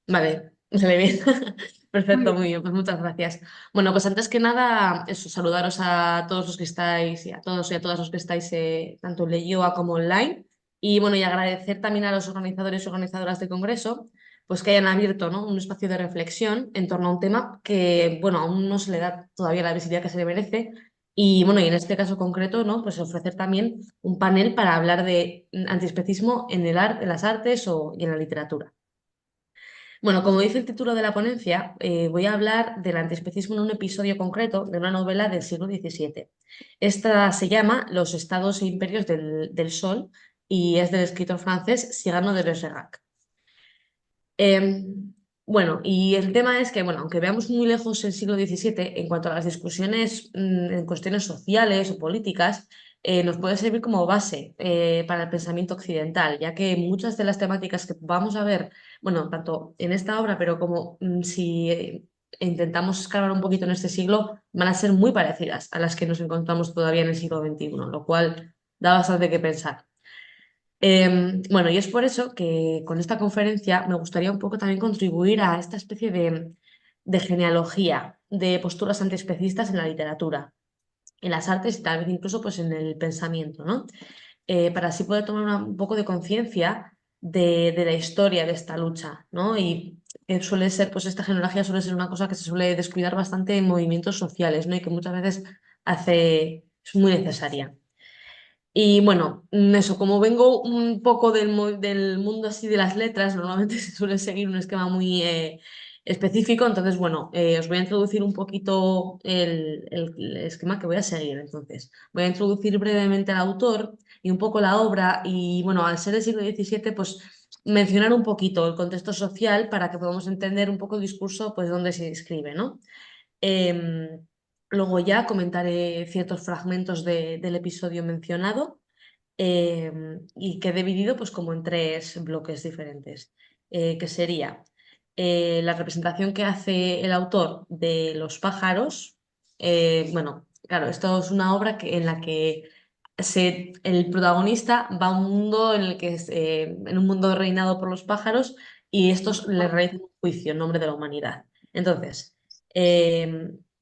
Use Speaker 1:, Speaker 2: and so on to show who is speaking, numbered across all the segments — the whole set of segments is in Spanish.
Speaker 1: Vale, sale bien.
Speaker 2: Muy
Speaker 1: Perfecto,
Speaker 2: bien.
Speaker 1: muy bien, pues muchas gracias. Bueno, pues antes que nada, eso, saludaros a todos los que estáis y a todos y a todas los que estáis tanto en Leyoa como online. Y bueno, y agradecer también a los organizadores y organizadoras del Congreso, pues que hayan abierto, ¿no?, un espacio de reflexión en torno a un tema que, bueno, aún no se le da todavía la visibilidad que se le merece. Y bueno, y en este caso concreto, ¿no?, pues ofrecer también un panel para hablar de antiespecismo en el arte, en las artes y en la literatura. Bueno, como dice el título de la ponencia, voy a hablar del antiespecismo en un episodio concreto de una novela del siglo XVII. Esta se llama Los estados e imperios del Sol y es del escritor francés Cyrano de Bergerac. Bueno, y el tema es que, bueno, aunque veamos muy lejos el siglo XVII, en cuanto a las discusiones en cuestiones sociales o políticas, nos puede servir como base para el pensamiento occidental, ya que muchas de las temáticas que vamos a ver, bueno, tanto en esta obra, pero como si intentamos escalar un poquito en este siglo, van a ser muy parecidas a las que nos encontramos todavía en el siglo XXI, lo cual da bastante que pensar. Bueno, y es por eso que con esta conferencia me gustaría un poco también contribuir a esta especie de genealogía de posturas antiespecistas en la literatura, en las artes y tal vez incluso pues en el pensamiento, ¿no? Para así poder tomar un poco de conciencia de la historia de esta lucha, ¿no? Y suele ser, pues esta genealogía suele ser una cosa que se suele descuidar bastante en movimientos sociales, ¿no? Y que muchas veces es muy necesaria. Y bueno, eso, como vengo un poco del mundo así de las letras, normalmente se suele seguir un esquema muy específico, entonces bueno, os voy a introducir un poquito el esquema que voy a seguir. Entonces, voy a introducir brevemente al autor y un poco la obra y bueno, al ser del siglo XVII, pues mencionar un poquito el contexto social para que podamos entender un poco el discurso, pues donde se escribe, ¿no? Em, Luego ya comentaré ciertos fragmentos del episodio mencionado y que he dividido pues como en tres bloques diferentes, que sería la representación que hace el autor de los pájaros. Bueno, claro, esto es una obra en la que el protagonista va a un mundo en un mundo reinado por los pájaros y estos le realizan un juicio en nombre de la humanidad. Entonces,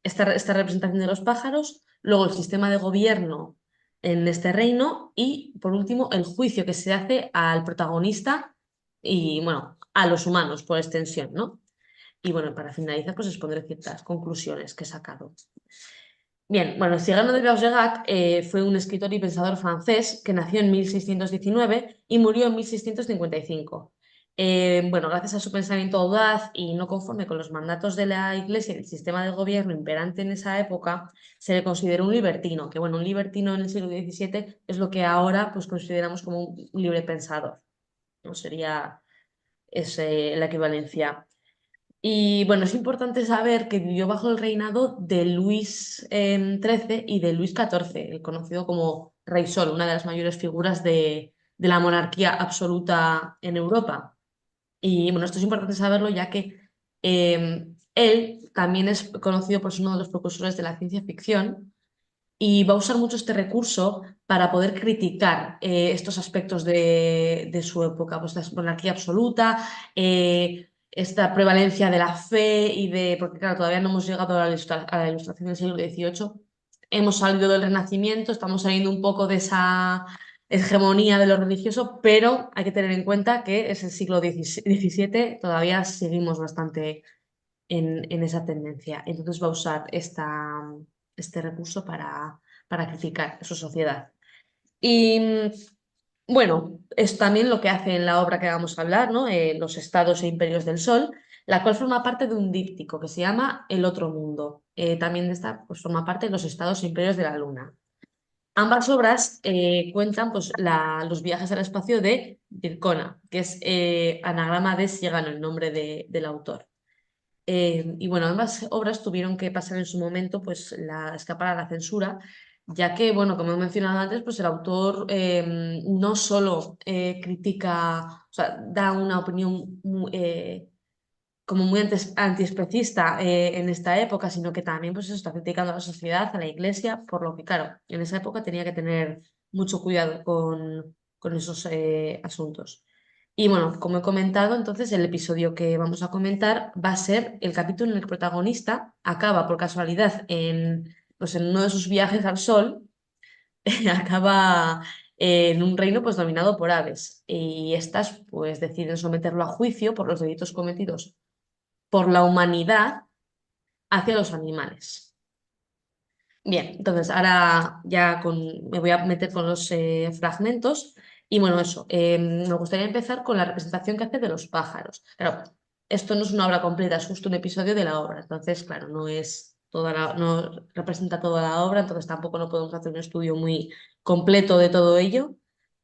Speaker 1: esta representación de los pájaros, luego el sistema de gobierno en este reino y, por último, el juicio que se hace al protagonista y, bueno, a los humanos por extensión, ¿no? Y, bueno, para finalizar, pues expondré ciertas conclusiones que he sacado. Bien, bueno, Cyrano de Bergerac fue un escritor y pensador francés que nació en 1619 y murió en 1655. Bueno, gracias a su pensamiento audaz y no conforme con los mandatos de la Iglesia y el sistema de gobierno imperante en esa época, se le consideró un libertino, que bueno, un libertino en el siglo XVII es lo que ahora pues consideramos como un libre pensador, ¿no? Sería la equivalencia. Y bueno, es importante saber que vivió bajo el reinado de Luis XIII y de Luis XIV, el conocido como Rey Sol, una de las mayores figuras de la monarquía absoluta en Europa. Y bueno, esto es importante saberlo ya que él también es conocido por ser uno de los precursores de la ciencia ficción y va a usar mucho este recurso para poder criticar estos aspectos de su época, pues la monarquía absoluta, esta prevalencia de la fe porque claro, todavía no hemos llegado a a la ilustración del siglo XVIII, hemos salido del Renacimiento, estamos saliendo un poco de esa hegemonía de lo religioso, pero hay que tener en cuenta que es el siglo XVII, todavía seguimos bastante en esa tendencia. Entonces va a usar este recurso para criticar su sociedad. Y bueno, es también lo que hace en la obra que vamos a hablar, ¿no? Los estados e imperios del Sol, la cual forma parte de un díptico que se llama El Otro Mundo. También de esta, pues, forma parte de los estados e imperios de la Luna. Ambas obras cuentan pues, los viajes al espacio de Dircona, que es anagrama de Siegano, el nombre del autor. Y bueno, ambas obras tuvieron que pasar en su momento, pues, escapar a la censura, ya que, bueno, como he mencionado antes, pues el autor no solo critica, o sea, da una opinión como muy antiespecista en esta época, sino que también pues, está criticando a la sociedad, a la iglesia, por lo que, claro, en esa época tenía que tener mucho cuidado con esos asuntos. Y bueno, como he comentado, entonces el episodio que vamos a comentar va a ser el capítulo en el que el protagonista acaba por casualidad pues en uno de sus viajes al sol, acaba en un reino pues dominado por aves y estas pues deciden someterlo a juicio por los delitos cometidos por la humanidad hacia los animales. Bien, entonces ahora me voy a meter con los fragmentos y bueno, eso, me gustaría empezar con la representación que hace de los pájaros. Claro, esto no es una obra completa, es justo un episodio de la obra, entonces claro, no representa toda la obra, entonces tampoco no podemos hacer un estudio muy completo de todo ello,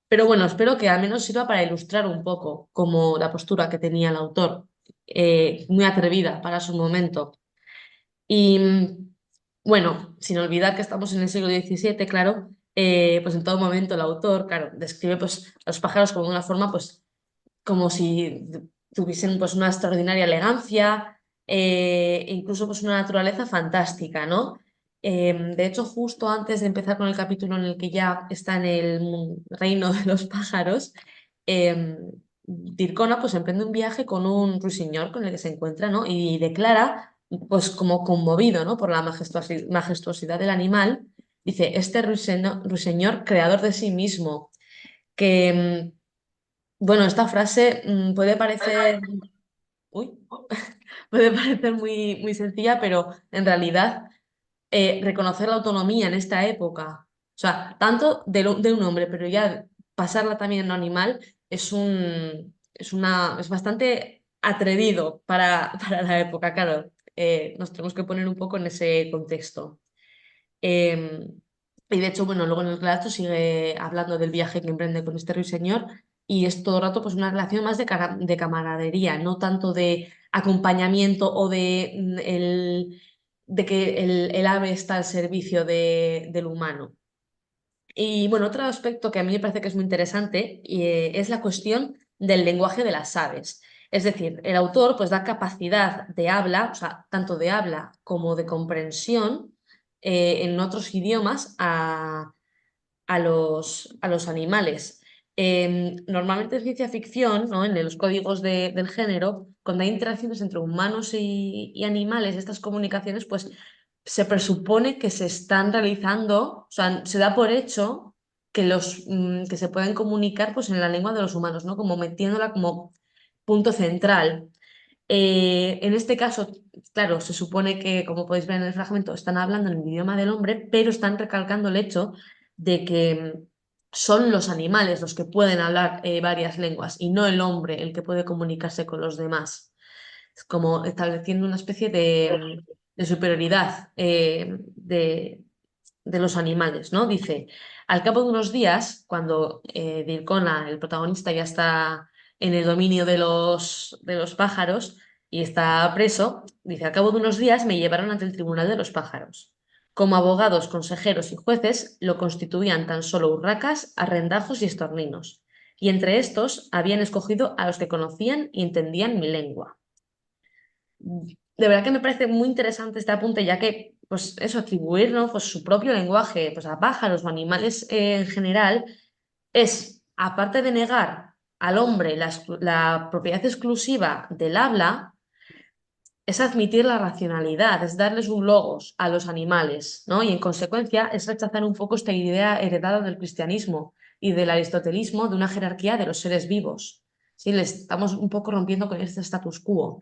Speaker 1: pero bueno, espero que al menos sirva para ilustrar un poco como la postura que tenía el autor, muy atrevida para su momento y bueno, sin olvidar que estamos en el siglo XVII, claro, pues en todo momento el autor, claro, describe pues, a los pájaros como de una forma, pues, como si tuviesen pues, una extraordinaria elegancia, e incluso pues, una naturaleza fantástica, ¿no? De hecho, justo antes de empezar con el capítulo en el que ya está en el reino de los pájaros, eh, Dircona pues emprende un viaje con un ruiseñor con el que se encuentra, ¿no? Y declara, pues como conmovido, ¿no? Por la majestuosidad del animal, dice, este ruiseñor creador de sí mismo, que, bueno, esta frase puede parecer, uy, puede parecer muy sencilla, pero en realidad reconocer la autonomía en esta época, o sea, tanto de un hombre, pero ya pasarla también en un animal, es bastante atrevido para la época, claro. Nos tenemos que poner un poco en ese contexto. Eh, y de hecho, bueno, luego en el relato sigue hablando del viaje que emprende con este ruiseñor y es todo el rato pues una relación más de camaradería, no tanto de acompañamiento o de que el ave está al servicio del humano. Y bueno, otro aspecto que a mí me parece que es muy interesante es la cuestión del lenguaje de las aves. Es decir, el autor pues da capacidad de habla, o sea, tanto de habla como de comprensión en otros idiomas a los animales. Normalmente en ciencia ficción, ¿no? En los códigos del género, cuando hay interacciones entre humanos y animales, estas comunicaciones, pues se presupone que se están realizando, o sea, se da por hecho que se pueden comunicar pues, en la lengua de los humanos, ¿no? Como metiéndola como punto central. En este caso, claro, se supone que, como podéis ver en el fragmento, están hablando en el idioma del hombre, pero están recalcando el hecho de que son los animales los que pueden hablar varias lenguas y no el hombre el que puede comunicarse con los demás. Es como estableciendo una especie de superioridad de los animales, ¿no? Dice, al cabo de unos días, cuando Dircona, el protagonista, ya está en el dominio de los pájaros y está preso, dice, al cabo de unos días me llevaron ante el tribunal de los pájaros. Como abogados, consejeros y jueces lo constituían tan solo urracas, arrendajos y estorninos, y entre estos habían escogido a los que conocían y entendían mi lengua. De verdad que me parece muy interesante este apunte, ya que, pues eso, atribuir, ¿no? Pues su propio lenguaje, pues a pájaros o animales en general, es, aparte de negar al hombre la propiedad exclusiva del habla, es admitir la racionalidad, es darles un logos a los animales, ¿no? Y en consecuencia es rechazar un poco esta idea heredada del cristianismo y del aristotelismo de una jerarquía de los seres vivos. Sí, le estamos un poco rompiendo con este status quo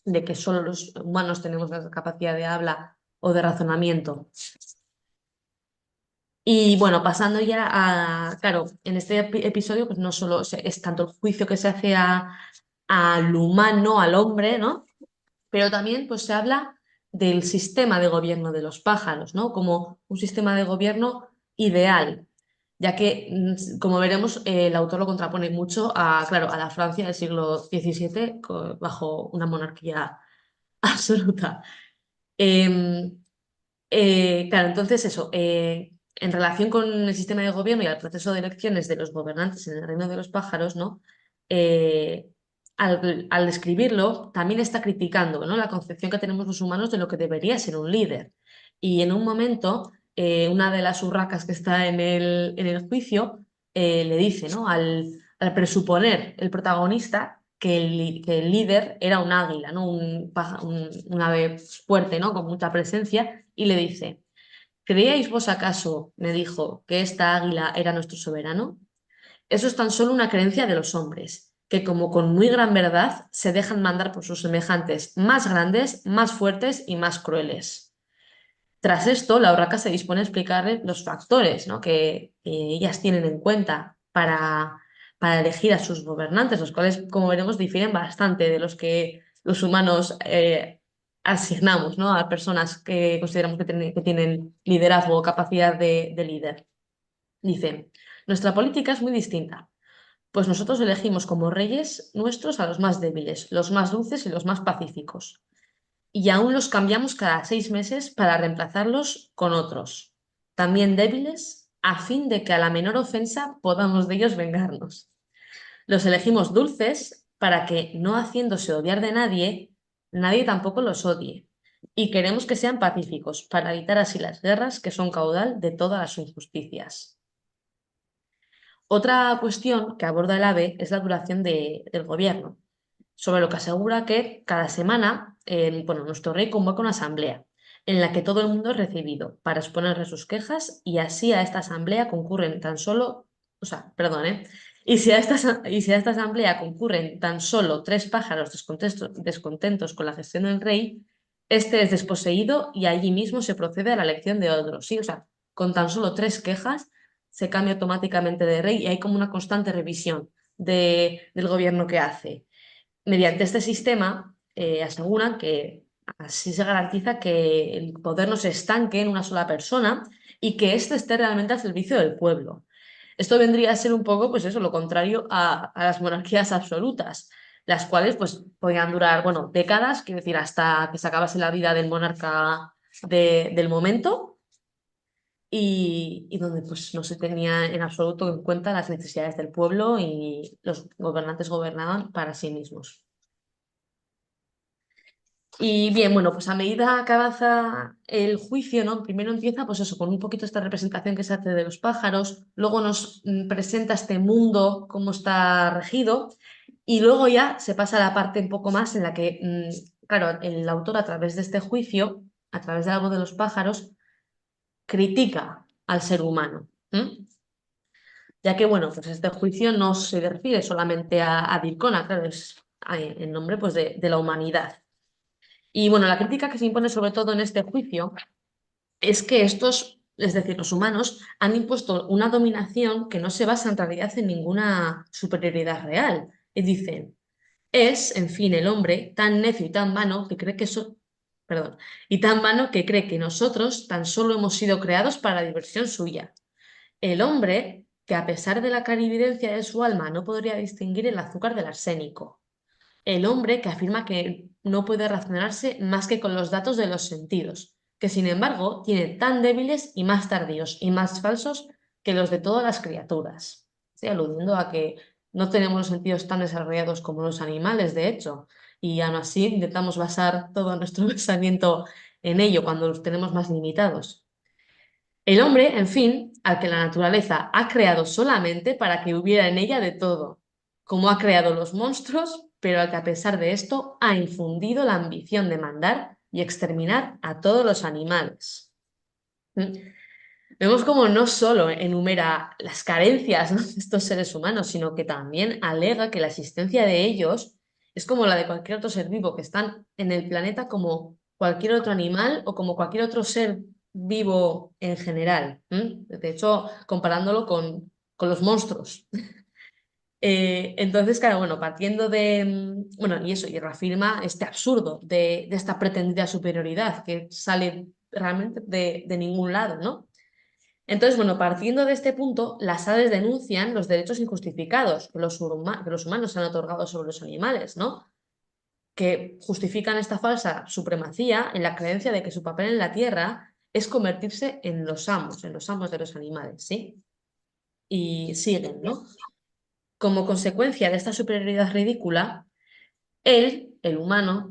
Speaker 1: de que solo los humanos tenemos la capacidad de habla o de razonamiento. Y bueno, pasando ya claro, en este episodio pues no solo es tanto el juicio que se hace al humano, al hombre, ¿no? Pero también pues se habla del sistema de gobierno de los pájaros, ¿no? Como un sistema de gobierno ideal, ya que, como veremos, el autor lo contrapone mucho claro, a la Francia del siglo XVII bajo una monarquía absoluta. Em, claro, entonces eso, en relación con el sistema de gobierno y al proceso de elecciones de los gobernantes en el reino de los pájaros, ¿no? Eh, al describirlo, también está criticando, ¿no? La concepción que tenemos los humanos de lo que debería ser un líder. Y en un momento, una de las urracas que está en el juicio le dice, ¿no? al presuponer el protagonista que el líder era un águila, ¿no? Un ave fuerte, ¿no? Con mucha presencia, y le dice, ¿creíais vos acaso, me dijo, que esta águila era nuestro soberano? Eso es tan solo una creencia de los hombres, que como con muy gran verdad se dejan mandar por sus semejantes más grandes, más fuertes y más crueles. Tras esto, la urraca se dispone a explicarle los factores, ¿no? que ellas tienen en cuenta para elegir a sus gobernantes, los cuales, como veremos, difieren bastante de los que los humanos asignamos, ¿no? A personas que consideramos que tienen liderazgo o capacidad de líder. Dice, nuestra política es muy distinta, pues nosotros elegimos como reyes nuestros a los más débiles, los más dulces y los más pacíficos, y aún los cambiamos cada 6 meses para reemplazarlos con otros, también débiles, a fin de que a la menor ofensa podamos de ellos vengarnos. Los elegimos dulces para que, no haciéndose odiar de nadie, nadie tampoco los odie. Y queremos que sean pacíficos, para evitar así las guerras que son caudal de todas las injusticias. Otra cuestión que aborda el AVE es la duración del gobierno, sobre lo que asegura que cada semana bueno, nuestro rey convoca una asamblea en la que todo el mundo es recibido para exponerle sus quejas y así a esta asamblea concurren tan solo, o sea, perdón, y si a esta asamblea concurren tan solo 3 pájaros descontentos con la gestión del rey, este es desposeído y allí mismo se procede a la elección de otro, ¿sí? O sea, con tan solo 3 quejas se cambia automáticamente de rey y hay como una constante revisión del gobierno que hace. Mediante este sistema aseguran que así se garantiza que el poder no se estanque en una sola persona y que éste esté realmente al servicio del pueblo. Esto vendría a ser un poco, pues eso, lo contrario a las monarquías absolutas, las cuales pues podían durar, bueno, décadas, quiero decir, hasta que se acabase la vida del monarca del momento y donde pues no se tenía en absoluto en cuenta las necesidades del pueblo y los gobernantes gobernaban para sí mismos. Y bien, bueno, pues a medida que avanza el juicio, ¿no? Primero empieza, pues eso, con un poquito esta representación que se hace de los pájaros, luego nos presenta este mundo, cómo está regido, y luego ya se pasa a la parte un poco más en la que, claro, el autor a través de este juicio, a través de algo de los pájaros, critica al ser humano, ya que, bueno, pues este juicio no se refiere solamente a Dicona, claro, es en nombre pues, de la humanidad. Y bueno, la crítica que se impone sobre todo en este juicio es que estos, es decir, los humanos, han impuesto una dominación que no se basa en realidad en ninguna superioridad real. Y dicen, es, en fin, el hombre tan necio y tan vano que cree que perdón, y tan vano que cree que nosotros tan solo hemos sido creados para la diversión suya. El hombre que a pesar de la clarividencia de su alma no podría distinguir el azúcar del arsénico. El hombre que afirma que no puede razonarse más que con los datos de los sentidos, que sin embargo tiene tan débiles y más tardíos y más falsos que los de todas las criaturas. Sí, aludiendo a que no tenemos los sentidos tan desarrollados como los animales, de hecho, y aún así intentamos basar todo nuestro pensamiento en ello cuando los tenemos más limitados. El hombre, en fin, al que la naturaleza ha creado solamente para que hubiera en ella de todo, como ha creado los monstruos, pero al que a pesar de esto ha infundido la ambición de mandar y exterminar a todos los animales. ¿Mm? Vemos como no solo enumera las carencias, ¿no? de estos seres humanos, sino que también alega que la existencia de ellos es como la de cualquier otro ser vivo, que están en el planeta como cualquier otro animal o como cualquier otro ser vivo en general. De hecho, comparándolo con los monstruos. Entonces, claro, bueno, partiendo de, bueno, y eso, y reafirma este absurdo de esta pretendida superioridad que sale realmente de ningún lado, ¿no? Entonces, bueno, partiendo de este punto, las aves denuncian los derechos injustificados que los humanos han otorgado sobre los animales, ¿no? Que justifican esta falsa supremacía en la creencia de que su papel en la Tierra es convertirse en los amos de los animales, ¿sí? Y siguen, ¿no? Como consecuencia de esta superioridad ridícula, él, el humano,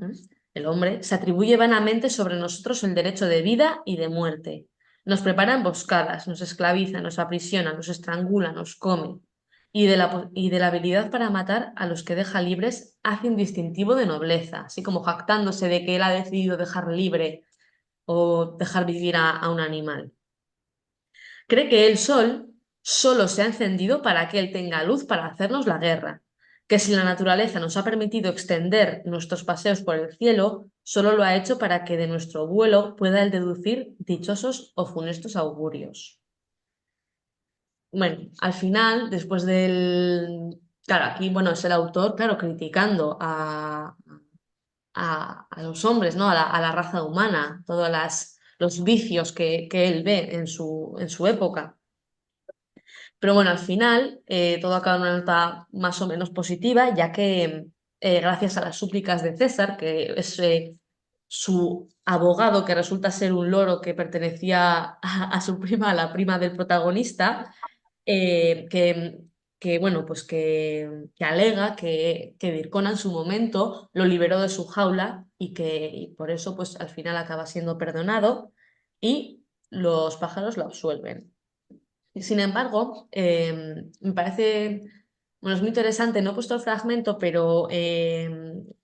Speaker 1: el hombre, se atribuye vanamente sobre nosotros el derecho de vida y de muerte. Nos prepara emboscadas, nos esclaviza, nos aprisiona, nos estrangula, nos come. y de la habilidad para matar a los que deja libres hace un distintivo de nobleza, así como jactándose de que él ha decidido dejar libre o dejar vivir a un animal. Cree que el sol solo se ha encendido para que él tenga luz para hacernos la guerra, que si la naturaleza nos ha permitido extender nuestros paseos por el cielo, solo lo ha hecho para que de nuestro vuelo pueda él deducir dichosos o funestos augurios. Bueno, al final, después del... Claro, aquí, bueno, es el autor, claro, criticando a los hombres, ¿no? A la raza humana, todos los vicios que él ve en su época. Pero bueno, al final todo acaba en una nota más o menos positiva, ya que gracias a las súplicas de César, que es su abogado, que resulta ser un loro que pertenecía a su prima, a la prima del protagonista, eh, que, bueno, pues que alega que Vircona en su momento lo liberó de su jaula y por eso pues al final acaba siendo perdonado y los pájaros lo absuelven. Sin embargo, me parece, bueno, es muy interesante, no he puesto el fragmento, pero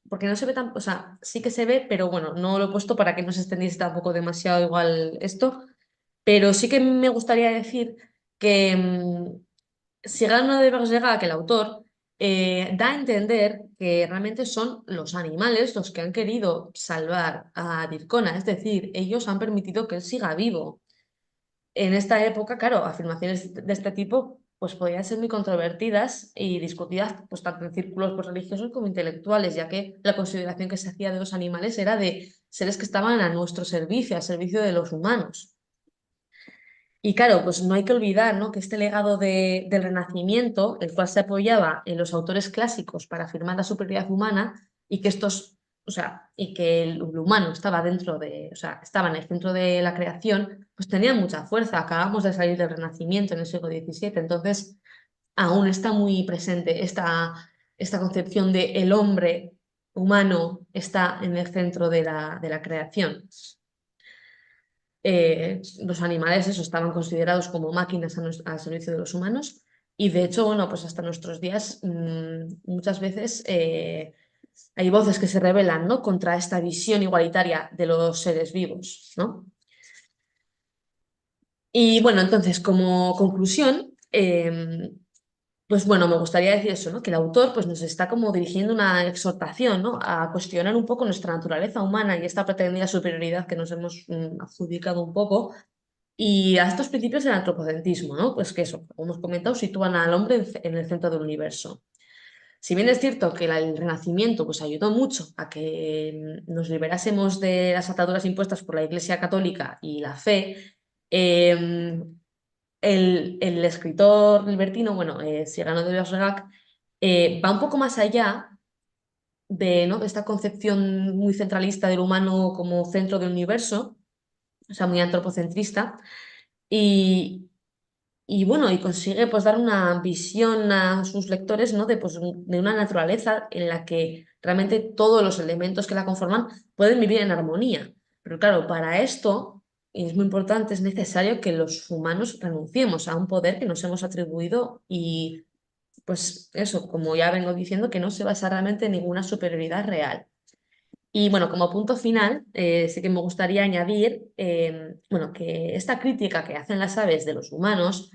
Speaker 1: porque no se ve tan, o sea, sí que se ve, pero bueno, no lo he puesto para que no se extendiese tampoco demasiado igual esto, pero sí que me gustaría decir que Cyrano de Bergerac, el autor, da a entender que realmente son los animales los que han querido salvar a Dicona, es decir, ellos han permitido que él siga vivo. En esta época, claro, afirmaciones de este tipo pues podían ser muy controvertidas y discutidas pues tanto en círculos pues, religiosos como intelectuales, ya que la consideración que se hacía de los animales era de seres que estaban a nuestro servicio, al servicio de los humanos. Y claro, pues no hay que olvidar, ¿no? Que este legado del Renacimiento, el cual se apoyaba en los autores clásicos para afirmar la superioridad humana y que estos, o sea, y que el humano estaba dentro de, o sea, estaba en el centro de la creación, pues tenía mucha fuerza. Acabamos de salir del Renacimiento en el siglo XVII, entonces aún está muy presente esta concepción de el hombre humano está en el centro de la creación. Los animales eso, estaban considerados como máquinas al servicio de los humanos y de hecho, bueno, pues hasta nuestros días muchas veces hay voces que se rebelan, ¿no? Contra esta visión igualitaria de los seres vivos, ¿no? Y bueno, entonces, como conclusión, pues bueno, me gustaría decir eso, ¿no? Que el autor pues, nos está como dirigiendo una exhortación, ¿no? A cuestionar un poco nuestra naturaleza humana y esta pretendida superioridad que nos hemos adjudicado un poco. Y a estos principios del antropocentrismo, ¿no? Pues que eso, como hemos comentado, sitúan al hombre en el centro del universo. Si bien es cierto que el Renacimiento pues, ayudó mucho a que nos liberásemos de las ataduras impuestas por la Iglesia Católica y la fe, eh, el escritor libertino, bueno, Cyrano de Bergerac, va un poco más allá de, ¿no? de esta concepción muy centralista del humano como centro del universo, o sea, muy antropocentrista, y, y bueno, y consigue pues dar una visión a sus lectores, ¿no? De, pues, de una naturaleza en la que realmente todos los elementos que la conforman pueden vivir en armonía. Pero claro, para esto, y es muy importante, es necesario que los humanos renunciemos a un poder que nos hemos atribuido y pues eso, como ya vengo diciendo, que no se basa realmente en ninguna superioridad real. Y bueno, como punto final, sí que me gustaría añadir, bueno, que esta crítica que hacen las aves de los humanos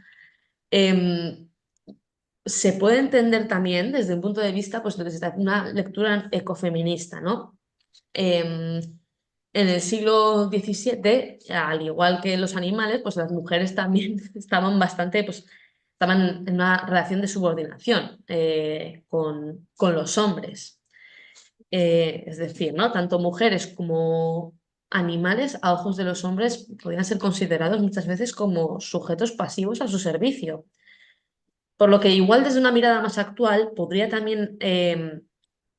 Speaker 1: em, se puede entender también desde un punto de vista, pues desde una lectura ecofeminista, ¿no? Em, en el siglo XVII, al igual que los animales, pues las mujeres también estaban bastante, pues estaban en una relación de subordinación con los hombres. Es decir, ¿no? Tanto mujeres como animales a ojos de los hombres podían ser considerados muchas veces como sujetos pasivos a su servicio. Por lo que igual desde una mirada más actual podría también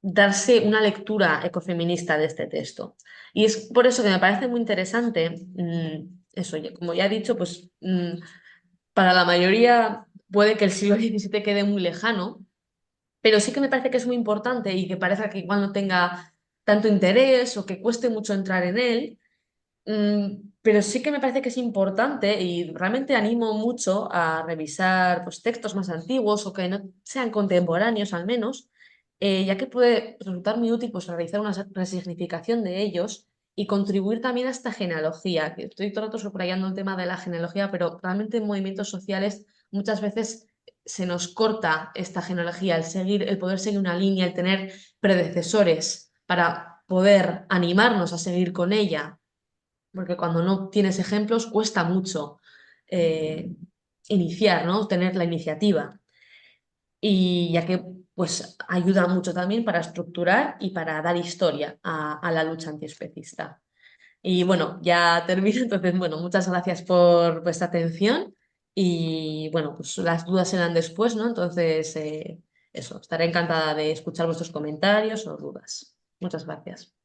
Speaker 1: darse una lectura ecofeminista de este texto. Y es por eso que me parece muy interesante, eso, como ya he dicho, pues para la mayoría puede que el siglo XVII quede muy lejano, pero sí que me parece que es muy importante y que parece que igual no tenga tanto interés o que cueste mucho entrar en él, Pero sí que me parece que es importante y realmente animo mucho a revisar pues, textos más antiguos o que no sean contemporáneos al menos, ya que puede resultar muy útil pues, realizar una resignificación de ellos y contribuir también a esta genealogía. Que estoy todo el rato subrayando el tema de la genealogía, pero realmente en movimientos sociales muchas veces se nos corta esta genealogía, el poder seguir una línea, el tener predecesores para poder animarnos a seguir con ella porque cuando no tienes ejemplos cuesta mucho eh, iniciar, ¿no? Tener la iniciativa. Y ya que pues ayuda mucho también para estructurar y para dar historia a la lucha antiespecista. Y bueno, ya termino, entonces, bueno, muchas gracias por vuestra atención y bueno, pues las dudas serán después, ¿no? Entonces, eso, estaré encantada de escuchar vuestros comentarios o dudas. Muchas gracias.